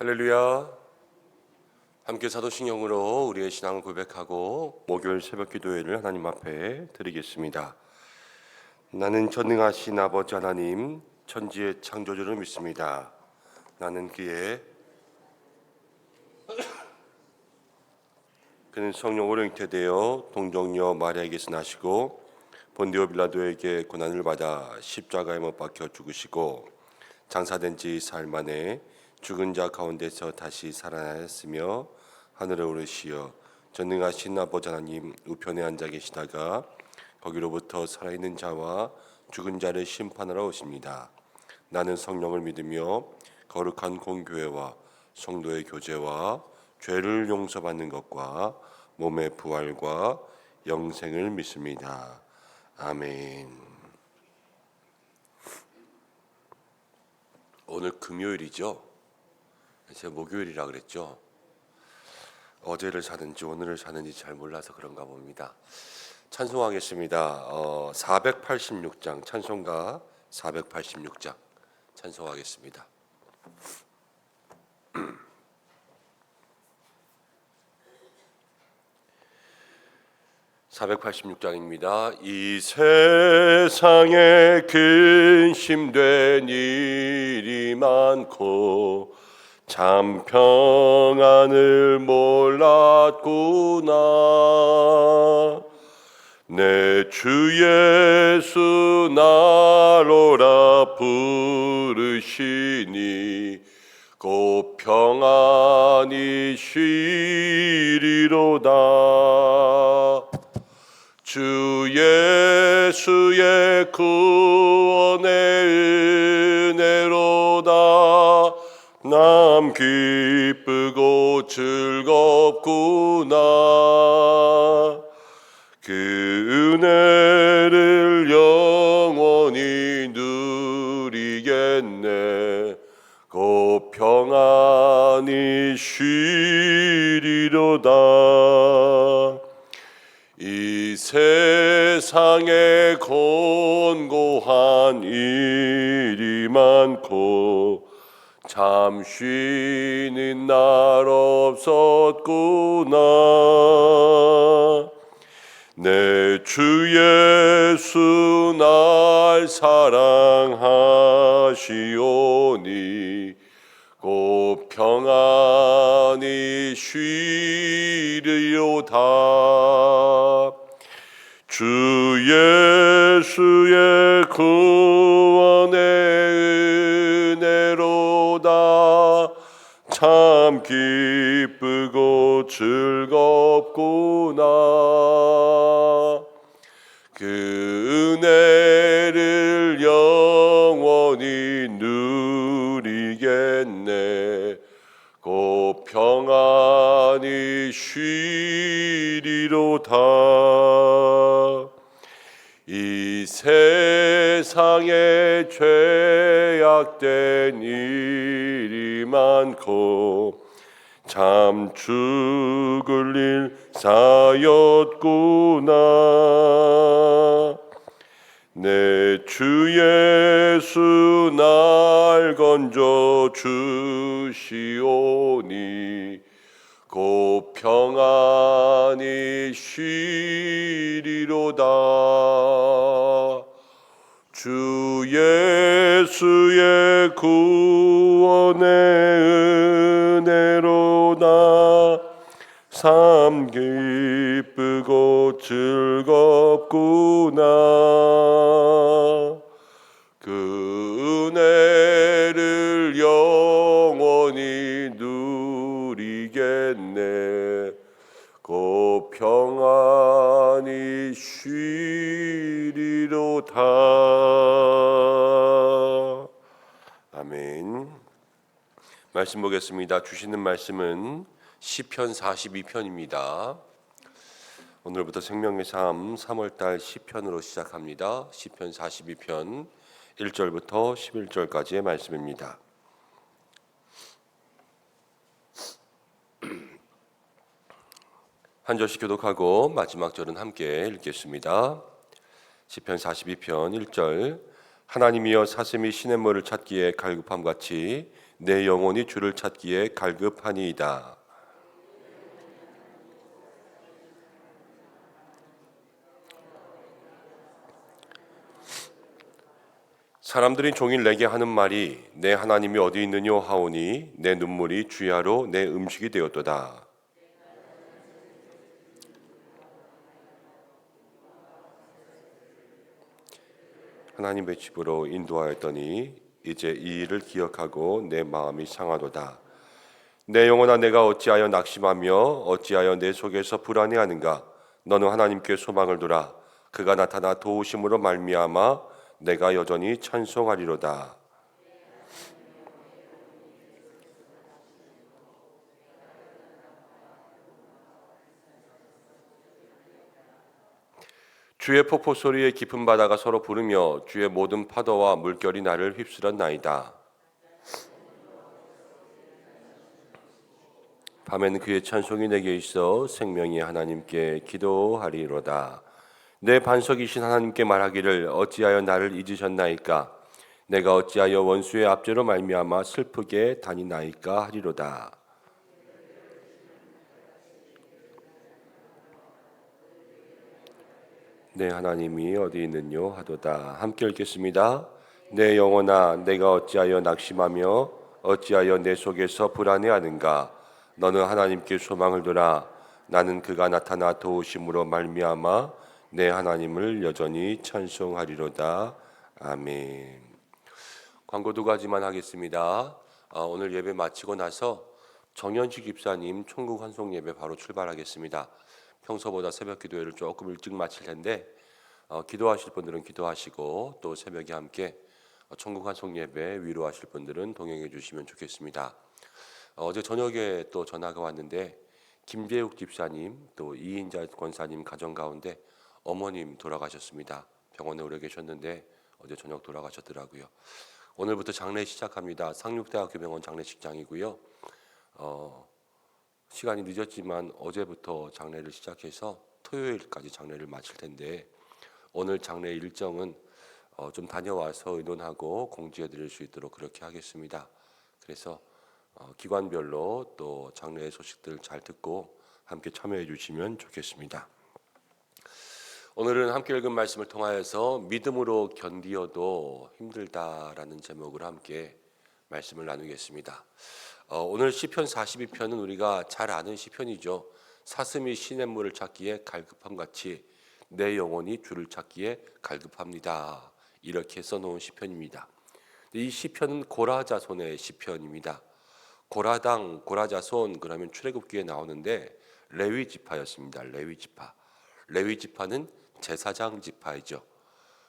할렐루야. 함께 사도신경으로 우리의 신앙을 고백하고 목요일 새벽 기도회를 하나님 앞에 드리겠습니다. 나는 전능하신 아버지 하나님, 천지의 창조주를 믿습니다. 나는 그는 성령으로 잉태되어 동정녀 마리아에게서 나시고 본디오 빌라도에게 고난을 받아 십자가에 못 박혀 죽으시고 장사된 지 사흘 만에 죽은 자 가운데서 다시 살아나셨으며 하늘에 오르시어 전능하신 아버지 하나님 우편에 앉아 계시다가 거기로부터 살아있는 자와 죽은 자를 심판하러 오십니다. 나는 성령을 믿으며 거룩한 공교회와 성도의 교제와 죄를 용서받는 것과 몸의 부활과 영생을 믿습니다. 아멘. 오늘 금요일이죠. 제가 목요일이라 그랬죠. 어제를 사는지 오늘을 사는지 잘 몰라서 그런가 봅니다. 찬송하겠습니다. 486장 찬송가 486장 찬송하겠습니다. 486장입니다. 이 세상에 근심된 일이 많고 참 평안을 몰랐구나. 내 주 예수 나로라 부르시니 곧 평안히 쉬리로다. 주 예수의 구원의 은혜로다. 남 기쁘고 즐겁구나. 그 은혜를 영원히 누리겠네. 곧 평안히 쉬리로다. 이 세상에 곤고한 일이 많고 참 쉬는 날 없었구나. 내 주 예수 날 사랑하시오니 곧 평안히 쉬리로다. 주 예수의 구원의 은혜로다. 참 기쁘고 즐겁구나. 그 은혜를 영원히 누리겠네. 곧 평안히 쉬리로다. 이 세상에 죄악된 일이 많고 참 죽을 일 쌓였구나. 내 주 예수 날 건져 주시오니 곧 평안히 쉬리로다. 주 예수의 구원의 은혜로다. 참 기쁘고 즐겁구나. 그 은혜를 영원히 누리겠네. 곧 평안히 쉬리로다. 아멘. 말씀 보겠습니다. 주시는 말씀은 시편 42편입니다. 오늘부터 생명의 삶 3월달 시편으로 시작합니다. 시편 42편 1절부터 11절까지의 말씀입니다. 한 절씩 교독하고 마지막 절은 함께 읽겠습니다. 시편 42편 1절. 하나님이여 사슴이 시냇물을 찾기에 갈급함같이 내 영혼이 주를 찾기에 갈급하니이다. 사람들이 종일 내게 하는 말이 내 하나님이 어디 있느뇨 하오니 내 눈물이 주야로 내 음식이 되었도다. 하나님의 집으로 인도하였더니 이제 이 일을 기억하고 내 마음이 상하도다. 내 영혼아, 내가 어찌하여 낙심하며 어찌하여 내 속에서 불안해하는가? 너는 하나님께 소망을 두라. 그가 나타나 도우심으로 말미암아 내가 여전히 찬송하리로다. 주의 폭포 소리에 깊은 바다가 서로 부르며 주의 모든 파도와 물결이 나를 휩쓸었나이다. 밤에는 그의 찬송이 내게 있어 생명이 하나님께 기도하리로다. 내 반석이신 하나님께 말하기를 어찌하여 나를 잊으셨나이까? 내가 어찌하여 원수의 압제로 말미암아 슬프게 다니나이까 하리로다. 내 하나님이 어디 있느뇨 하도다. 함께 읽겠습니다. 내 영혼아, 내가 어찌하여 낙심하며 어찌하여 내 속에서 불안해하는가? 너는 하나님께 소망을 두라. 나는 그가 나타나 도우심으로 말미암아 내 하나님을 여전히 찬송하리로다. 아멘. 광고 두 가지만 하겠습니다. 오늘 예배 마치고 나서 정현식 집사님 총국 환송 예배 바로 출발하겠습니다. 평소보다 새벽 기도회를 조금 일찍 마칠 텐데 기도하실 분들은 기도하시고 또 새벽에 함께 총국 환송 예배 위로하실 분들은 동행해 주시면 좋겠습니다. 어제 저녁에 또 전화가 왔는데 김재욱 집사님 또 이인자 권사님 가정 가운데 어머님 돌아가셨습니다. 병원에 오래 계셨는데 어제 저녁 돌아가셨더라고요. 오늘부터 장례 시작합니다. 상륙대학교 병원 장례식장이고요. 시간이 늦었지만 어제부터 장례를 시작해서 토요일까지 장례를 마칠 텐데 오늘 장례 일정은 좀 다녀와서 의논하고 공지해 드릴 수 있도록 그렇게 하겠습니다. 그래서 기관별로 또 장례 소식들 잘 듣고 함께 참여해 주시면 좋겠습니다. 오늘은 함께 읽은 말씀을 통하여서 믿음으로 견디어도 힘들다라는 제목으로 함께 말씀을 나누겠습니다. 오늘 시편 42편은 우리가 잘 아는 시편이죠. 사슴이 시냇물을 찾기에 갈급함같이 내 영혼이 주를 찾기에 갈급합니다. 이렇게 써놓은 시편입니다. 이 시편은 고라 자손의 시편입니다. 고라당, 고라 자손 그러면 출애굽기에 나오는데 레위 지파였습니다. 레위 지파. 레위 지파는 제사장 지파이죠.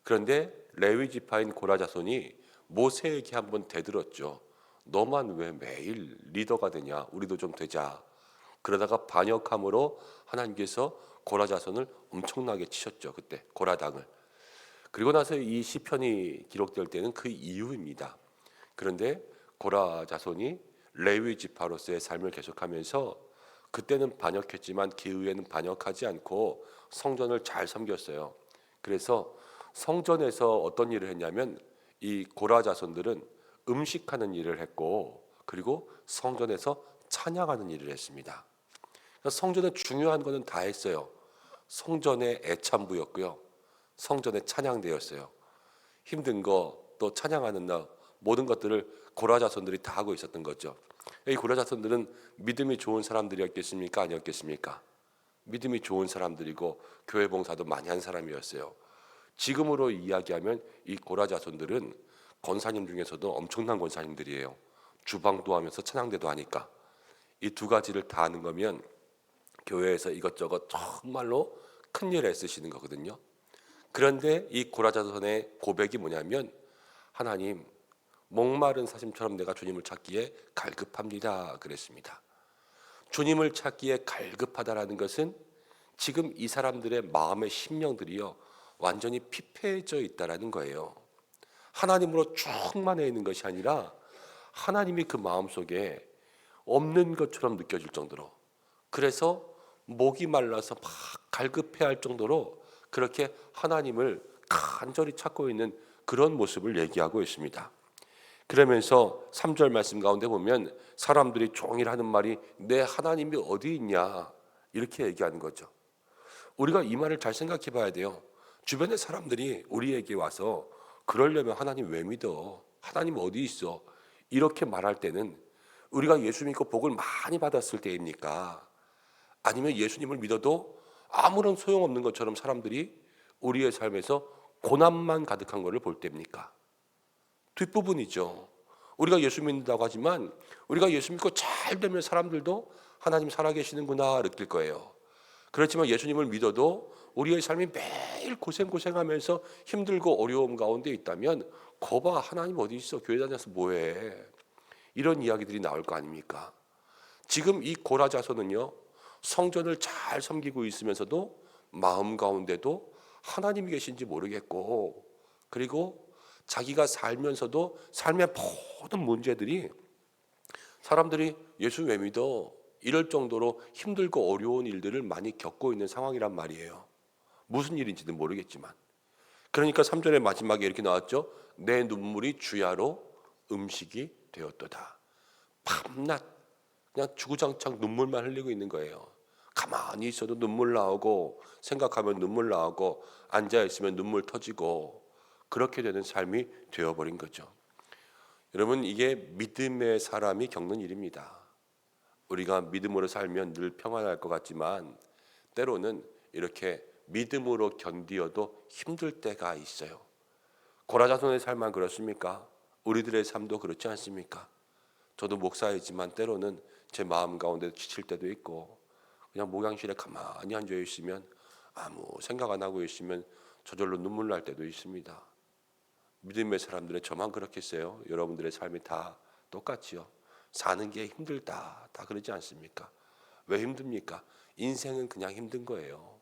그런데 레위 지파인 고라 자손이 모세에게 한번 대들었죠. 너만 왜 매일 리더가 되냐? 우리도 좀 되자. 그러다가 반역함으로 하나님께서 고라 자손을 엄청나게 치셨죠. 그때 고라당을. 그리고 나서 이 시편이 기록될 때는 그 이후입니다. 그런데 고라 자손이 레위 지파로서의 삶을 계속하면서 그때는 반역했지만 기후에는 반역하지 않고 성전을 잘 섬겼어요. 그래서 성전에서 어떤 일을 했냐면 이 고라 자손들은 음식하는 일을 했고 그리고 성전에서 찬양하는 일을 했습니다. 그러니까 성전에 중요한 거는 다 했어요. 성전에 애찬부였고요. 성전에 찬양되었어요. 힘든 거 또 찬양하는 날 모든 것들을 고라 자손들이 다 하고 있었던 거죠. 이 고라 자손들은 믿음이 좋은 사람들이었겠습니까? 아니었겠습니까? 믿음이 좋은 사람들이고 교회 봉사도 많이 한 사람이었어요. 지금으로 이야기하면 이 고라 자손들은 권사님 중에서도 엄청난 권사님들이에요. 주방도 하면서 찬양대도 하니까 이 두 가지를 다 하는 거면 교회에서 이것저것 정말로 큰 일을 애쓰시는 거거든요. 그런데 이 고라 자손의 고백이 뭐냐면 하나님 목마른 사슴처럼 내가 주님을 찾기에 갈급합니다 그랬습니다. 주님을 찾기에 갈급하다라는 것은 지금 이 사람들의 마음의 심령들이요 완전히 피폐해져 있다라는 거예요. 하나님으로 충만해 있는 것이 아니라 하나님이 그 마음속에 없는 것처럼 느껴질 정도로 그래서 목이 말라서 막 갈급해할 정도로 그렇게 하나님을 간절히 찾고 있는 그런 모습을 얘기하고 있습니다. 그러면서 3절 말씀 가운데 보면 사람들이 종일 하는 말이 내 하나님이 어디 있냐 이렇게 얘기하는 거죠. 우리가 이 말을 잘 생각해 봐야 돼요. 주변의 사람들이 우리에게 와서 그러려면 하나님 왜 믿어? 하나님 어디 있어? 이렇게 말할 때는 우리가 예수 믿고 복을 많이 받았을 때입니까? 아니면 예수님을 믿어도 아무런 소용없는 것처럼 사람들이 우리의 삶에서 고난만 가득한 것을 볼 때입니까? 뒷부분이죠. 우리가 예수 믿는다고 하지만 우리가 예수 믿고 잘 되면 사람들도 하나님 살아계시는구나 느낄 거예요. 그렇지만 예수님을 믿어도 우리의 삶이 매일 고생하면서 힘들고 어려움 가운데 있다면 거봐 하나님 어디 있어? 교회 다녀서 뭐해? 이런 이야기들이 나올 거 아닙니까? 지금 이 고라 자손은요 성전을 잘 섬기고 있으면서도 마음 가운데도 하나님이 계신지 모르겠고, 그리고 자기가 살면서도 삶의 모든 문제들이 사람들이 예수 왜 믿어? 이럴 정도로 힘들고 어려운 일들을 많이 겪고 있는 상황이란 말이에요. 무슨 일인지는 모르겠지만. 그러니까 3절의 마지막에 이렇게 나왔죠. 내 눈물이 주야로 음식이 되었도다. 밤낮 그냥 주구장창 눈물만 흘리고 있는 거예요. 가만히 있어도 눈물 나오고 생각하면 눈물 나오고 앉아있으면 눈물 터지고 그렇게 되는 삶이 되어버린 거죠. 여러분 이게 믿음의 사람이 겪는 일입니다. 우리가 믿음으로 살면 늘 평안할 것 같지만 때로는 이렇게 믿음으로 견디어도 힘들 때가 있어요. 고라자손의 삶만 그렇습니까? 우리들의 삶도 그렇지 않습니까? 저도 목사이지만 때로는 제 마음 가운데 지칠 때도 있고 그냥 목양실에 가만히 앉아 있으면 아무 생각 안 하고 있으면 저절로 눈물 날 때도 있습니다. 믿음의 사람들은 저만 그렇겠어요? 여러분들의 삶이 다 똑같지요. 사는 게 힘들다 다 그러지 않습니까? 왜 힘듭니까? 인생은 그냥 힘든 거예요.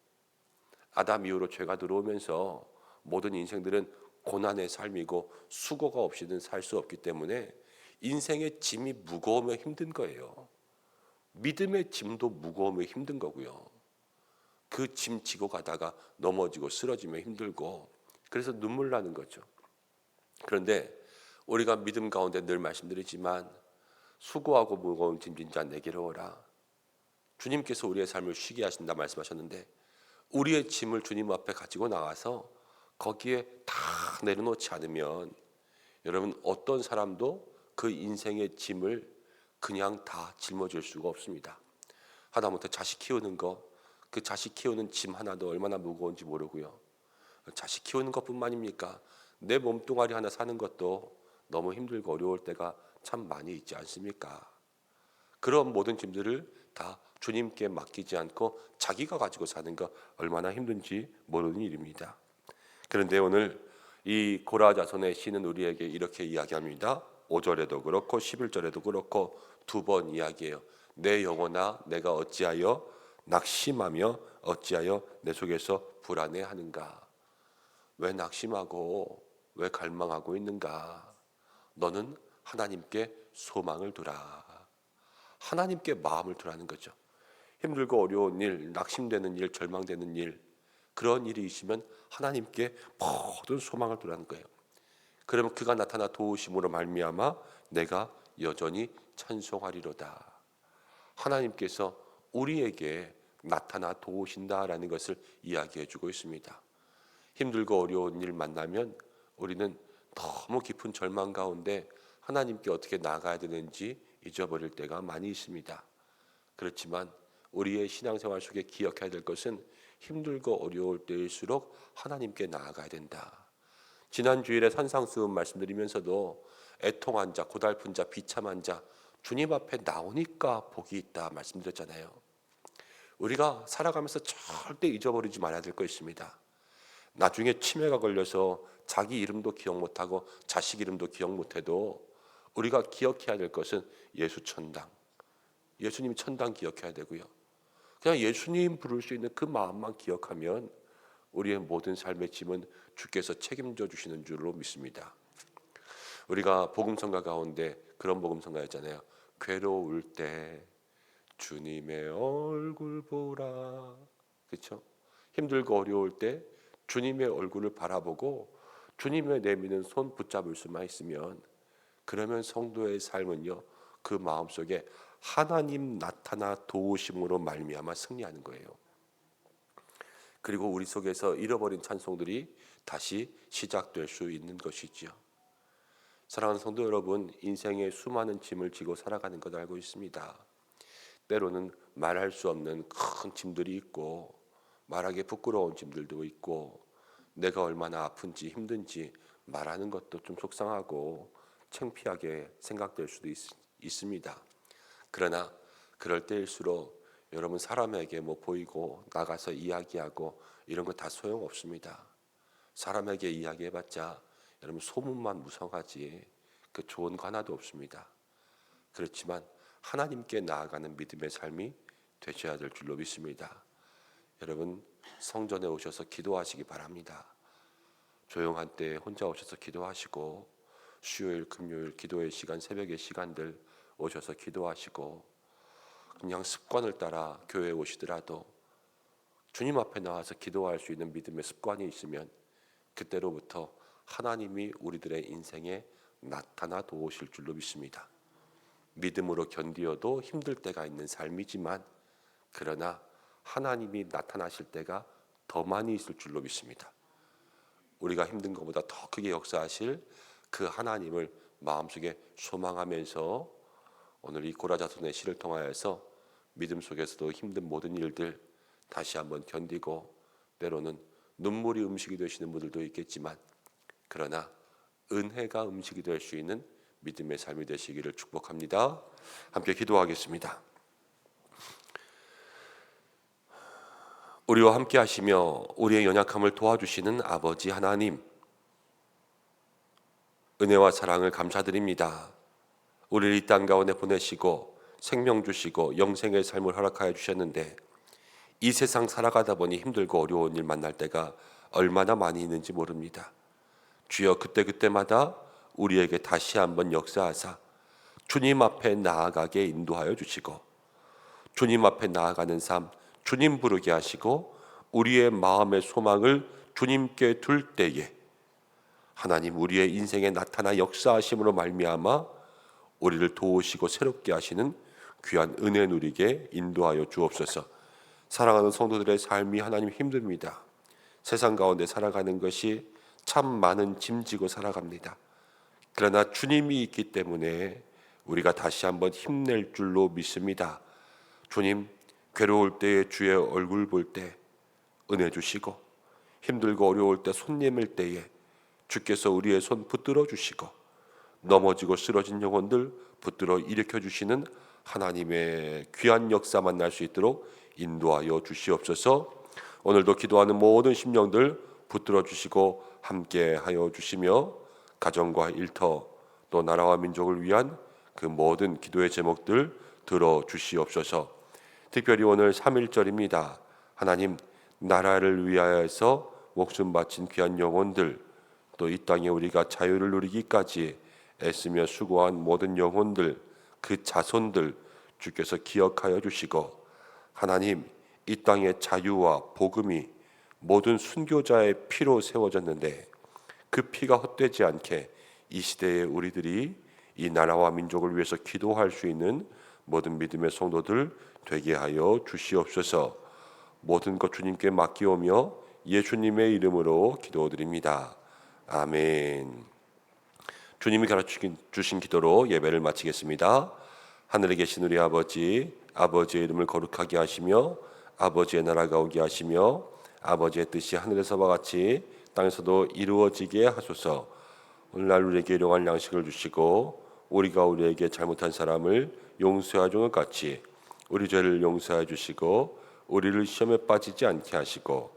아담 이후로 죄가 들어오면서 모든 인생들은 고난의 삶이고 수고가 없이는 살 수 없기 때문에 인생의 짐이 무거우면 힘든 거예요. 믿음의 짐도 무거우면 힘든 거고요. 그 짐 지고 가다가 넘어지고 쓰러지면 힘들고 그래서 눈물 나는 거죠. 그런데 우리가 믿음 가운데 늘 말씀드리지만 수고하고 무거운 짐진 자 내게로 오라. 주님께서 우리의 삶을 쉬게 하신다 말씀하셨는데 우리의 짐을 주님 앞에 가지고 나가서 거기에 다 내려놓지 않으면 여러분 어떤 사람도 그 인생의 짐을 그냥 다 짊어질 수가 없습니다. 하다못해 자식 키우는 거, 그 자식 키우는 짐 하나도 얼마나 무거운지 모르고요. 자식 키우는 것뿐만입니까? 내 몸뚱아리 하나 사는 것도 너무 힘들고 어려울 때가 참 많이 있지 않습니까? 그런 모든 짐들을 다 주님께 맡기지 않고 자기가 가지고 사는 거 얼마나 힘든지 모르는 일입니다. 그런데 오늘 이 고라 자손의 시는 우리에게 이렇게 이야기합니다. 5절에도 그렇고 11절에도 그렇고 두 번 이야기해요. 내 영혼아 내가 어찌하여 낙심하며 어찌하여 내 속에서 불안해하는가? 왜 낙심하고 왜 갈망하고 있는가? 너는 하나님께 소망을 두라. 하나님께 마음을 두라는 거죠. 힘들고 어려운 일, 낙심되는 일, 절망되는 일, 그런 일이 있으면 하나님께 모든 소망을 두라는 거예요. 그러면 그가 나타나 도우심으로 말미암아 내가 여전히 찬송하리로다. 하나님께서 우리에게 나타나 도우신다라는 것을 이야기해 주고 있습니다. 힘들고 어려운 일 만나면 우리는 너무 깊은 절망 가운데 하나님께 어떻게 나아가야 되는지 잊어버릴 때가 많이 있습니다. 그렇지만 우리의 신앙생활 속에 기억해야 될 것은 힘들고 어려울 때일수록 하나님께 나아가야 된다. 지난 주일에 산상수훈 말씀드리면서도 애통한 자, 고달픈 자, 비참한 자 주님 앞에 나오니까 복이 있다 말씀드렸잖아요. 우리가 살아가면서 절대 잊어버리지 말아야 될 거 있습니다. 나중에 치매가 걸려서 자기 이름도 기억 못하고 자식 이름도 기억 못해도 우리가 기억해야 될 것은 예수 천당, 예수님 천당 기억해야 되고요. 그냥 예수님 부를 수 있는 그 마음만 기억하면 우리의 모든 삶의 짐은 주께서 책임져 주시는 줄로 믿습니다. 우리가 복음성가 가운데 그런 복음성가였잖아요. 괴로울 때 주님의 얼굴 보라. 그렇죠? 힘들고 어려울 때 주님의 얼굴을 바라보고 주님의 내미는 손 붙잡을 수만 있으면 그러면 성도의 삶은요, 그 마음속에 하나님 나타나 도우심으로 말미암아 승리하는 거예요. 그리고 우리 속에서 잃어버린 찬송들이 다시 시작될 수 있는 것이지요. 사랑하는 성도 여러분, 인생에 수많은 짐을 지고 살아가는 것 알고 있습니다. 때로는 말할 수 없는 큰 짐들이 있고, 말하기 부끄러운 짐들도 있고, 내가 얼마나 아픈지 힘든지 말하는 것도 좀 속상하고 창피하게 생각될 수도 있습니다. 그러나 그럴 때일수록 여러분, 사람에게 뭐 보이고 나가서 이야기하고 이런 거 다 소용없습니다. 사람에게 이야기해봤자 여러분 소문만 무성하지 그 좋은 거 하나도 없습니다. 그렇지만 하나님께 나아가는 믿음의 삶이 되셔야 될 줄로 믿습니다. 여러분, 성전에 오셔서 기도하시기 바랍니다. 조용한 때에 혼자 오셔서 기도하시고, 수요일 금요일 기도의 시간, 새벽의 시간들 오셔서 기도하시고, 그냥 습관을 따라 교회에 오시더라도 주님 앞에 나와서 기도할 수 있는 믿음의 습관이 있으면 그때로부터 하나님이 우리들의 인생에 나타나 도우실 줄로 믿습니다. 믿음으로 견디어도 힘들 때가 있는 삶이지만, 그러나 하나님이 나타나실 때가 더 많이 있을 줄로 믿습니다. 우리가 힘든 것보다 더 크게 역사하실 그 하나님을 마음속에 소망하면서 오늘 이 고라자손의 시를 통하여서 믿음 속에서도 힘든 모든 일들 다시 한번 견디고, 때로는 눈물이 음식이 되시는 분들도 있겠지만, 그러나 은혜가 음식이 될 수 있는 믿음의 삶이 되시기를 축복합니다. 함께 기도하겠습니다. 우리와 함께 하시며 우리의 연약함을 도와주시는 아버지 하나님, 은혜와 사랑을 감사드립니다. 우리를 이 땅 가운데 보내시고 생명 주시고 영생의 삶을 허락하여 주셨는데, 이 세상 살아가다 보니 힘들고 어려운 일 만날 때가 얼마나 많이 있는지 모릅니다. 주여, 그때그때마다 우리에게 다시 한번 역사하사 주님 앞에 나아가게 인도하여 주시고, 주님 앞에 나아가는 삶 주님 부르게 하시고, 우리의 마음의 소망을 주님께 둘 때에 하나님 우리의 인생에 나타나 역사하심으로 말미암아 우리를 도우시고 새롭게 하시는 귀한 은혜 누리게 인도하여 주옵소서. 사랑하는 성도들의 삶이 하나님 힘듭니다. 세상 가운데 살아가는 것이 참 많은 짐지고 살아갑니다. 그러나 주님이 있기 때문에 우리가 다시 한번 힘낼 줄로 믿습니다. 주님, 괴로울 때에 주의 얼굴 볼 때 은혜 주시고, 힘들고 어려울 때 손 내밀 때에 주께서 우리의 손 붙들어 주시고, 넘어지고 쓰러진 영혼들 붙들어 일으켜 주시는 하나님의 귀한 역사 만날 수 있도록 인도하여 주시옵소서. 오늘도 기도하는 모든 심령들 붙들어 주시고 함께 하여 주시며, 가정과 일터 또 나라와 민족을 위한 그 모든 기도의 제목들 들어 주시옵소서. 특별히 오늘 3.1절입니다. 하나님, 나라를 위하여서 목숨 바친 귀한 영혼들, 또 이 땅에 우리가 자유를 누리기까지 애쓰며 수고한 모든 영혼들, 그 자손들 주께서 기억하여 주시고, 하나님, 이 땅의 자유와 복음이 모든 순교자의 피로 세워졌는데 그 피가 헛되지 않게 이 시대에 우리들이 이 나라와 민족을 위해서 기도할 수 있는 모든 믿음의 성도들 되게 하여 주시옵소서. 모든 것 주님께 맡기오며 예수님의 이름으로 기도드립니다. 아멘. 주님이 가르쳐주신 기도로 예배를 마치겠습니다. 하늘에 계신 우리 아버지, 아버지의 이름을 거룩하게 하시며 아버지의 나라가 오게 하시며 아버지의 뜻이 하늘에서와 같이 땅에서도 이루어지게 하소서. 오늘날 우리에게 일용할 양식을 주시고, 우리가 우리에게 잘못한 사람을 용서하는 것 같이 우리 죄를 용서해 주시고, 우리를 시험에 빠지지 않게 하시고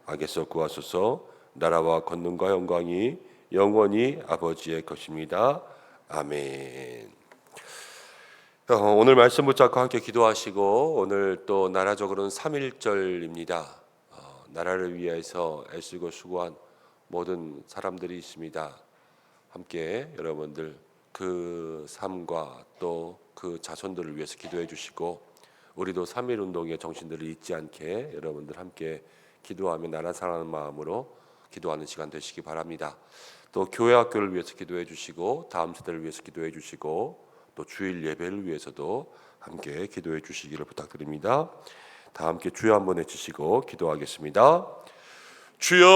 악에서 구하소서. 나라와 권능과 영광이 영원히 아버지의 것입니다. 아멘. 오늘 말씀 붙잡고 함께 기도하시고, 오늘 또 나라적으로는 3.1절입니다. 나라를 위해서 애쓰고 수고한 모든 사람들이 있습니다. 함께 여러분들 그 삶과 또 그 자손들을 위해서 기도해 주시고, 우리도 3.1 운동의 정신들을 잊지 않게 여러분들 함께 기도하며 나라 사랑하는 마음으로 기도하는 시간 되시기 바랍니다. 또 교회 학교를 위해서 기도해 주시고 다음 세대를 위해서 기도해 주시고 또 주일 예배를 위해서도 함께 기도해 주시기를 부탁드립니다. 다 함께 주여 한번 외치시고 기도하겠습니다. 주여